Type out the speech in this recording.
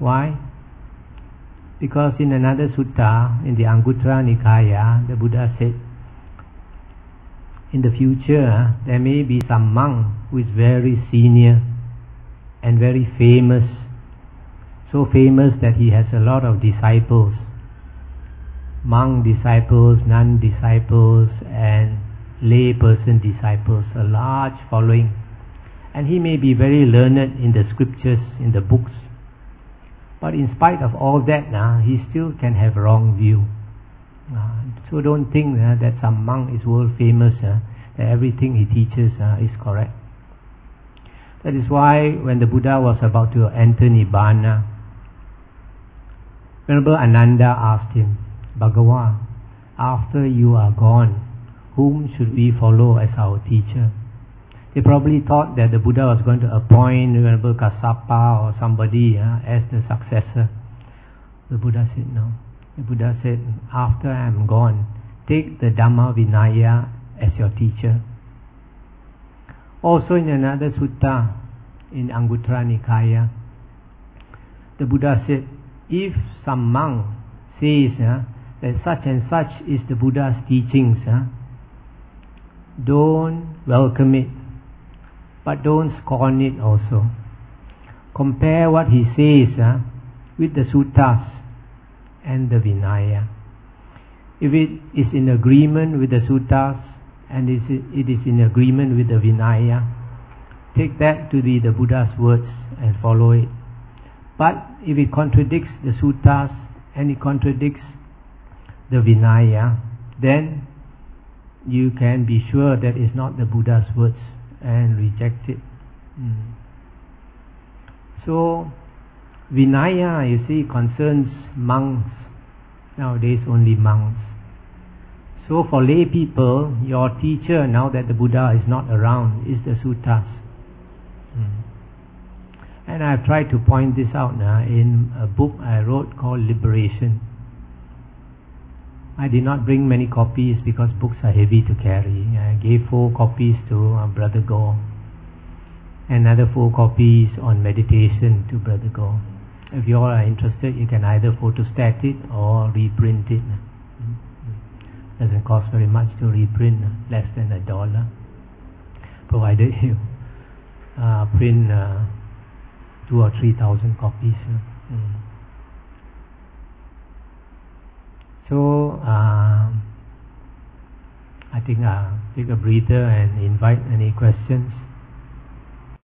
Why? Because in another sutta, in the Anguttara Nikaya, the Buddha said, in the future, there may be some monk who is very senior and very famous, so famous that he has a lot of disciples, monk disciples, nun disciples, and lay person disciples, a large following. And he may be very learned in the scriptures, in the books. But in spite of all that, he still can have wrong view. So don't think that some monk is world famous, that everything he teaches is correct. That is why when the Buddha was about to enter Nibbana, Venerable Ananda asked him, Bhagavan, after you are gone, whom should we follow as our teacher? They probably thought that the Buddha was going to appoint Venerable Kassapa or somebody as the successor. The Buddha said no. The Buddha said, after I am gone, take the Dhamma Vinaya as your teacher. Also in another sutta, in Anguttara Nikaya, the Buddha said, if some monk says that such and such is the Buddha's teachings, don't welcome it, but don't scorn it also. Compare what he says with the suttas and the Vinaya. If it is in agreement with the suttas and it is in agreement with the Vinaya, take that to be the Buddha's words and follow it. But if it contradicts the suttas and it contradicts the Vinaya, then you can be sure that it's not the Buddha's words and reject it. So Vinaya, you see, concerns monks. Nowadays only monks. So for lay people, your teacher, now that the Buddha is not around, is the suttas. And I've tried to point this out in a book I wrote called Liberation. I did not bring many copies because books are heavy to carry. I gave 4 copies to Brother Go, another 4 copies on meditation to Brother Go. If you all are interested, you can either photostat it or reprint it. Doesn't cost very much to reprint, less than $1, provided you print 2,000 or 3,000 copies. So I think I'll take a breather and invite any questions.